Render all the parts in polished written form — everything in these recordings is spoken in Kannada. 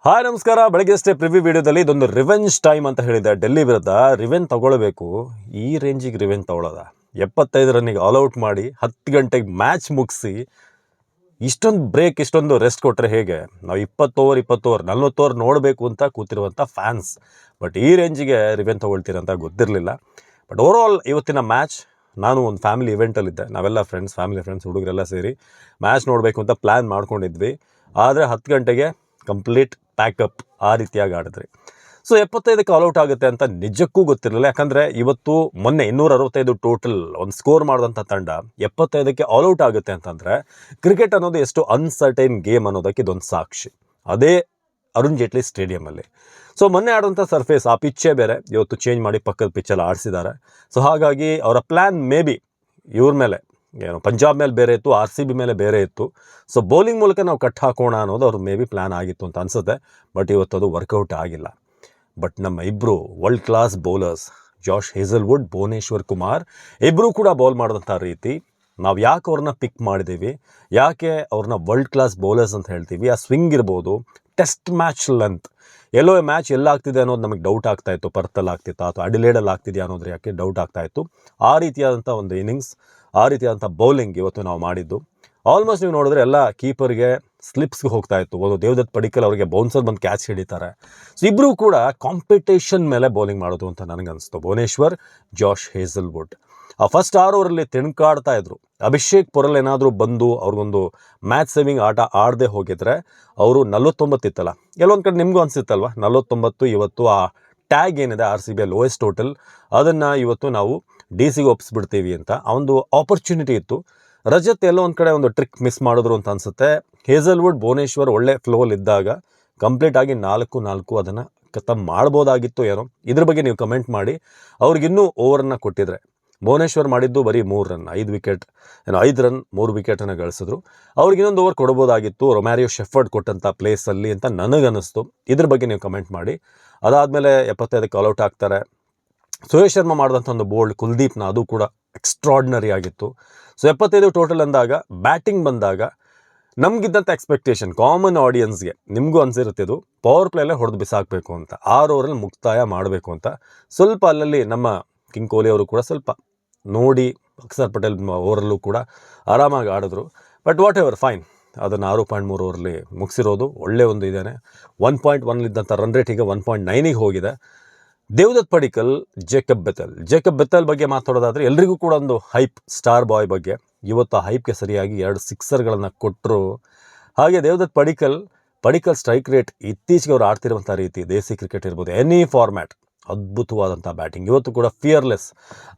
ಹಾಯ್ ನಮಸ್ಕಾರ. ಬೆಳಗ್ಗೆ ಅಷ್ಟೇ ಪ್ರಿವ್ಯೂ ವಿಡಿಯೋದಲ್ಲಿ ಇದೊಂದು ರಿವೆಂಜ್ ಟೈಮ್ ಅಂತ ಹೇಳಿದೆ. ಡೆಲ್ಲಿ ವಿರುದ್ಧ ರಿವೆಂಜ್ ತಗೊಳ್ಬೇಕು. ಈ ರೇಂಜಿಗೆ ರಿವೆಂಜ್ ತಗೊಳ್ಳೋದ 75 ರನ್ನಿಗೆ ಆಲ್ಔಟ್ ಮಾಡಿ 10 ಗಂಟೆಗೆ ಮ್ಯಾಚ್ ಮುಗಿಸಿ ಇಷ್ಟೊಂದು ಬ್ರೇಕ್, ಇಷ್ಟೊಂದು ರೆಸ್ಟ್ ಕೊಟ್ಟರೆ ಹೇಗೆ? ನಾವು 20 ಓವರ್ 40 ಓವರ್ ನೋಡಬೇಕು ಅಂತ ಕೂತಿರುವಂಥ ಫ್ಯಾನ್ಸ್. ಬಟ್ ಈ ರೇಂಜಿಗೆ ರಿವೆಂಜ್ ತೊಗೊಳ್ತೀರಂತ ಗೊತ್ತಿರಲಿಲ್ಲ. ಬಟ್ ಓವರಾಲ್ ಇವತ್ತಿನ ಮ್ಯಾಚ್, ನಾನು ಒಂದು ಫ್ಯಾಮಿಲಿ ಇವೆಂಟಲ್ಲಿದ್ದೆ. ನಾವೆಲ್ಲ ಫ್ಯಾಮಿಲಿ ಫ್ರೆಂಡ್ಸ್ ಹುಡುಗರೆಲ್ಲ ಸೇರಿ ಮ್ಯಾಚ್ ನೋಡಬೇಕು ಅಂತ ಪ್ಲ್ಯಾನ್ ಮಾಡ್ಕೊಂಡಿದ್ವಿ. ಆದರೆ 10 ಗಂಟೆಗೆ ಕಂಪ್ಲೀಟ್ ಪ್ಯಾಕಪ್ ಆ ರೀತಿಯಾಗಿ ಆಡಿದ್ರಿ. ಸೊ 75ಕ್ಕೆ ಆಲ್ಔಟ್ ಆಗುತ್ತೆ ಅಂತ ನಿಜಕ್ಕೂ ಗೊತ್ತಿರಲಿಲ್ಲ. ಯಾಕಂದರೆ ಇವತ್ತು ಮೊನ್ನೆ 265 ಟೋಟಲ್ ಒಂದು ಸ್ಕೋರ್ ಮಾಡಿದಂಥ ತಂಡ 75ಕ್ಕೆ ಆಲ್ಔಟ್ ಆಗುತ್ತೆ ಅಂತಂದರೆ ಕ್ರಿಕೆಟ್ ಅನ್ನೋದು ಎಷ್ಟು ಅನ್ಸರ್ಟೈನ್ ಗೇಮ್ ಅನ್ನೋದಕ್ಕೆ ಇದೊಂದು ಸಾಕ್ಷಿ. ಅದೇ ಅರುಣ್ ಜೇಟ್ಲಿ ಸ್ಟೇಡಿಯಮಲ್ಲಿ. ಸೊ ಮೊನ್ನೆ ಆಡುವಂಥ ಸರ್ಫೇಸ್, ಆ ಪಿಚ್ಚೇ ಬೇರೆ, ಇವತ್ತು ಚೇಂಜ್ ಮಾಡಿ ಪಕ್ಕದ ಪಿಚ್ಚಲ್ಲಿ ಆಡಿಸಿದ್ದಾರೆ. ಸೊ ಹಾಗಾಗಿ ಅವರ ಪ್ಲ್ಯಾನ್ ಮೇ ಬಿ ಇವ್ರ ಮೇಲೆ ಪಂಜಾಬ್ ಮೇಲೆ ಬೇರೆ ಇತ್ತು, RCB ಮೇಲೆ ಬೇರೆ ಇತ್ತು. ಸೊ ಬೌಲಿಂಗ್ ಮೂಲಕ ನಾವು ಕಟ್ ಹಾಕೋಣ ಅನ್ನೋದು ಅವ್ರು ಮೇ ಬಿ ಪ್ಲ್ಯಾನ್ ಆಗಿತ್ತು ಅಂತ ಅನಿಸುತ್ತೆ. ಬಟ್ ಇವತ್ತು ಅದು ವರ್ಕೌಟ್ ಆಗಿಲ್ಲ. ಬಟ್ ನಮ್ಮ ಇಬ್ಬರು world class bowlers, Josh Hazlewood, Bhuvneshwar Kumar, ಇಬ್ಬರೂ ಕೂಡ ಬೌಲ್ ಮಾಡಿದಂಥ ರೀತಿ, ನಾವು ಯಾಕೆ ಅವ್ರನ್ನ ಪಿಕ್ ಮಾಡಿದ್ದೀವಿ, ಯಾಕೆ ಅವ್ರನ್ನ ವರ್ಲ್ಡ್ ಕ್ಲಾಸ್ ಬೌಲರ್ಸ್ ಅಂತ ಹೇಳ್ತೀವಿ, ಆ ಸ್ವಿಂಗ್ ಇರ್ಬೋದು, ಟೆಸ್ಟ್ ಮ್ಯಾಚ್ ಲೆಂತ್, ಎಲ್ಲೋ ಮ್ಯಾಚ್ ಎಲ್ಲಾಗ್ತಿದೆ ಅನ್ನೋದು ನಮಗೆ ಡೌಟ್ ಆಗ್ತಾಯಿತ್ತು. ಪರ್ತಲ್ಲಿ ಆಗ್ತಿತ್ತಾ ಅಥವಾ ಅಡಿಲೇಡಲ್ಲಿ ಆಗ್ತಿದೆಯಾ ಅನ್ನೋದ್ರ ಯಾಕೆ ಡೌಟ್ ಆಗ್ತಾಯಿತ್ತು. ಆ ರೀತಿಯಾದಂಥ ಒಂದು ಇನ್ನಿಂಗ್ಸ್, ಆ ರೀತಿಯಾದಂಥ ಬೌಲಿಂಗ್ ಇವತ್ತು ನಾವು ಮಾಡಿದ್ದು. ಆಲ್ಮೋಸ್ಟ್ ನೀವು ನೋಡಿದ್ರೆ ಎಲ್ಲ ಕೀಪರ್ಗೆ ಸ್ಲಿಪ್ಸ್ಗೆ ಹೋಗ್ತಾ ಇತ್ತು. ಒಂದು ದೇವದತ್ ಪಡಿಕ್ಕಲ್ ಅವರಿಗೆ ಬೌನ್ಸರ್ ಬಂದು ಕ್ಯಾಚ್ ಹಿಡಿತಾರೆ. ಸೊ ಇಬ್ಬರೂ ಕೂಡ ಕಾಂಪಿಟೇಷನ್ ಮೇಲೆ ಬೌಲಿಂಗ್ ಮಾಡೋದು ಅಂತ ನನಗನ್ನಿಸ್ತು. ಭುವನೇಶ್ವರ್, ಜಾಶ್ ಹೇಸಲ್ವುಡ್ ಆ ಫಸ್ಟ್ 6 ಓವರಲ್ಲಿ ತಿಣ್ಕಾಡ್ತಾ ಇದ್ರು. ಅಭಿಷೇಕ್ ಪೊರಲ್ ಏನಾದರೂ ಬಂದು ಅವ್ರಿಗೊಂದು ಮ್ಯಾಚ್ ಸೇವಿಂಗ್ ಆಟ ಆಡದೆ ಹೋಗಿದ್ರೆ ಅವರು 49 ಇತ್ತಲ್ಲ, ಎಲ್ಲೊಂದು ಕಡೆ ನಿಮಗೂ ಅನಿಸುತ್ತಲ್ವ 49. ಇವತ್ತು ಆ ಟ್ಯಾಗ್ ಏನಿದೆ RCB ಲೋಯೆಸ್ಟ್ ಟೋಟಲ್, ಅದನ್ನು ಇವತ್ತು ನಾವು DC ಒಪ್ಪಿಸ್ಬಿಡ್ತೀವಿ ಅಂತ ಆ ಒಂದು ಆಪರ್ಚುನಿಟಿ ಇತ್ತು. ರಜತ್ ಎಲ್ಲೋ ಒಂದು ಕಡೆ ಒಂದು ಟ್ರಿಕ್ ಮಿಸ್ ಮಾಡಿದ್ರು ಅಂತ ಅನಿಸುತ್ತೆ. ಹೇಸಲ್ವುಡ್, ಭುವನೇಶ್ವರ್ ಒಳ್ಳೆ ಫ್ಲೋಲಿದ್ದಾಗ ಕಂಪ್ಲೀಟಾಗಿ 4-4 ಅದನ್ನು ಖತಮ್ ಮಾಡ್ಬೋದಾಗಿತ್ತು ಏನೋ. ಇದ್ರ ಬಗ್ಗೆ ನೀವು ಕಮೆಂಟ್ ಮಾಡಿ. ಅವ್ರಿಗಿನ್ನೂ ಓವರನ್ನು ಕೊಟ್ಟಿದ್ರೆ, ಭುವನೇಶ್ವರ್ ಮಾಡಿದ್ದು ಬರೀ 3 ರನ್, 5 ರನ್ 3 ವಿಕೆಟನ್ನು ಗಳಿಸಿದ್ರು. ಅವ್ರಿಗೆ ಇನ್ನೊಂದು ಓವರ್ ಕೊಡ್ಬೋದಾಗಿತ್ತು ರೊಮ್ಯಾರಿಯೋ ಶೆಫರ್ಡ್ ಕೊಟ್ಟಂಥ ಪ್ಲೇಸಲ್ಲಿ ಅಂತ ನನಗನ್ನಿಸ್ತು. ಇದ್ರ ಬಗ್ಗೆ ನೀವು ಕಮೆಂಟ್ ಮಾಡಿ. ಅದಾದಮೇಲೆ 75ಕ್ಕೆ ಆಲ್ಔಟ್ ಆಗ್ತಾರೆ. ಸುರೇಶ್ ಶರ್ಮಾ ಮಾಡಿದಂಥ ಒಂದು ಬೋಲ್ಡ್ ಕುಲ್ದೀಪ್ನ, ಅದು ಕೂಡ ಎಕ್ಸ್ಟ್ರಾರ್ಡಿನರಿ ಆಗಿತ್ತು. ಸೊ 75 ಟೋಟಲ್ ಅಂದಾಗ ಬ್ಯಾಟಿಂಗ್ ಬಂದಾಗ ನಮಗಿದ್ದಂಥ ಎಕ್ಸ್ಪೆಕ್ಟೇಷನ್, ಕಾಮನ್ ಆಡಿಯನ್ಸ್ಗೆ ನಿಮಗೂ ಅನಿಸಿರುತ್ತಿದ್ದು ಪವರ್ ಪ್ಲೇಲೇ ಹೊಡೆದು ಬಿಸಾಕಬೇಕು ಅಂತ, 6 ಓವರಲ್ಲಿ ಮುಕ್ತಾಯ ಮಾಡಬೇಕು ಅಂತ. ಸ್ವಲ್ಪ ಅಲ್ಲಲ್ಲಿ ನಮ್ಮ ಕಿಂಗ್ ಕೊಹ್ಲಿ ಅವರು ಕೂಡ ಸ್ವಲ್ಪ ನೋಡಿ, ಅಕ್ಷರ್ ಪಟೇಲ್ ಓವರಲ್ಲೂ ಕೂಡ ಆರಾಮಾಗಿ ಆಡಿದ್ರು. But what ever, fine. ಅದನ್ನು 6.3 ಓವರಲ್ಲಿ ಮುಗಿಸಿರೋದು ಒಳ್ಳೆ ಒಂದು ಇದೇನೆ. 1.1 ಇದ್ದಂಥ ರನ್ ರೇಟ್ ಈಗ 1.9ಗೆ ಹೋಗಿದೆ. ದೇವದತ್ ಪಡಿಕ್ಕಲ್, ಜೇಕಬ್ ಬೆಥೆಲ್ ಬಗ್ಗೆ ಮಾತಾಡೋದಾದರೆ ಎಲ್ರಿಗೂ ಕೂಡ ಒಂದು ಹೈಪ್, ಸ್ಟಾರ್ ಬಾಯ್ ಬಗ್ಗೆ. ಇವತ್ತು ಆ ಹೈಪ್ಗೆ ಸರಿಯಾಗಿ 2 ಸಿಕ್ಸರ್ಗಳನ್ನು ಕೊಟ್ಟರು. ಹಾಗೆ ದೇವದತ್ ಪಡಿಕ್ಕಲ್ ಸ್ಟ್ರೈಕ್ ರೇಟ್, ಇತ್ತೀಚೆಗೆ ಅವರು ಆಡ್ತಿರುವಂಥ ರೀತಿ, ದೇಸಿ ಕ್ರಿಕೆಟ್ ಇರ್ಬೋದು, ಎನಿ ಫಾರ್ಮ್ಯಾಟ್, ಅದ್ಭುತವಾದಂಥ ಬ್ಯಾಟಿಂಗ್. ಇವತ್ತು ಕೂಡ ಫಿಯರ್ಲೆಸ್,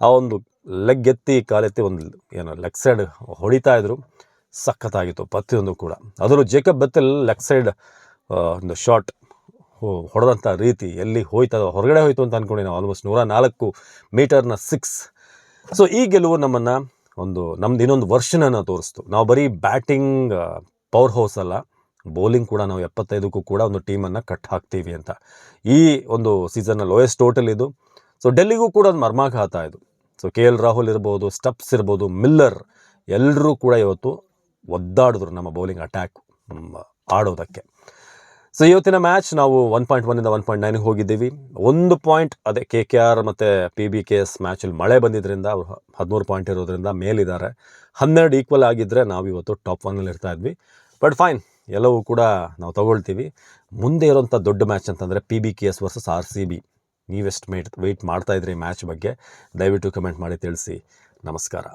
ಆ ಒಂದು ಲೆಗ್ ಎತ್ತಿ ಕಾಲೆತ್ತಿ ಒಂದು ಲೆಗ್ ಸೈಡ್ ಹೊಡಿತಾ ಇದ್ರು, ಸಖತ್ತಾಗಿತ್ತು ಪ್ರತಿಯೊಂದು ಕೂಡ. ಅದರಲ್ಲೂ ಜೇಕಬ್ ಬೆಥೆಲ್ ಲೆಗ್ ಸೈಡ್ ಒಂದು ಶಾಟ್ ಹೊಡೆದಂಥ ರೀತಿ, ಎಲ್ಲಿ ಹೋಯ್ತದ, ಹೊರಗಡೆ ಹೋಯ್ತು ಅಂತ ಅಂದ್ಕೊಂಡು ನಾವು ಆಲ್ಮೋಸ್ಟ್ 104 ಮೀಟರ್ನ 6. ಸೊ ಈ ಗೆಲುವು ನಮ್ಮನ್ನು ನಮ್ದು ಇನ್ನೊಂದು ವರ್ಷನನ್ನು ತೋರಿಸ್ತು. ನಾವು ಬರೀ ಬ್ಯಾಟಿಂಗ್ ಪವರ್ ಹೌಸ್ ಅಲ್ಲ, ಬೌಲಿಂಗ್ ಕೂಡ ನಾವು 75ಕ್ಕೂ ಕೂಡ ಒಂದು ಟೀಮನ್ನು ಕಟ್ ಹಾಕ್ತೀವಿ ಅಂತ. ಈ ಒಂದು ಸೀಸನ್ನ ಲೋಯೆಸ್ಟ್ ಟೋಟಲ್ ಇದು. ಸೊ ಡೆಲ್ಲಿಗೂ ಕೂಡ ಒಂದು ಮರ್ಮಾಘಾತ ಇದು. ಸೊ KL ರಾಹುಲ್ ಇರ್ಬೋದು, ಸ್ಟಪ್ಸ್ ಇರ್ಬೋದು, ಮಿಲ್ಲರ್, ಎಲ್ಲರೂ ಕೂಡ ಇವತ್ತು ಒದ್ದಾಡಿದ್ರು ನಮ್ಮ ಬೌಲಿಂಗ್ ಅಟ್ಯಾಕ್ ಆಡೋದಕ್ಕೆ. ಸೊ ಇವತ್ತಿನ ಮ್ಯಾಚ್ ನಾವು 1.1ಇಂದ 1.9ಗೆ ಹೋಗಿದ್ದೀವಿ. 1 ಪಾಯಿಂಟ್ ಅದೇ KKR ಮತ್ತು PBKS ಮ್ಯಾಚಲ್ಲಿ ಮಳೆ ಬಂದಿದ್ದರಿಂದ ಅವರು 13 ಪಾಯಿಂಟ್ ಇರೋದ್ರಿಂದ ಮೇಲಿದ್ದಾರೆ. 12 ಈಕ್ವಲ್ ಆಗಿದ್ದರೆ ನಾವು ಇವತ್ತು ಟಾಪ್ 1ನಲ್ಲಿ ಇರ್ತಾ ಇದ್ವಿ. ಬಟ್ ಫೈನ್, ಎಲ್ಲವೂ ಕೂಡ ನಾವು ತಗೊಳ್ತೀವಿ. ಮುಂದೆ ಇರೋಂಥ ದೊಡ್ಡ ಮ್ಯಾಚ್ ಅಂತಂದರೆ PBKS ವರ್ಸಸ್ RCB. ನೀವೆಷ್ಟು ವೆಯ್ಟ್ ಮಾಡ್ತಾಯಿದ್ರಿ ಮ್ಯಾಚ್ ಬಗ್ಗೆ? ದಯವಿಟ್ಟು ಕಮೆಂಟ್ ಮಾಡಿ ತಿಳಿಸಿ. ನಮಸ್ಕಾರ.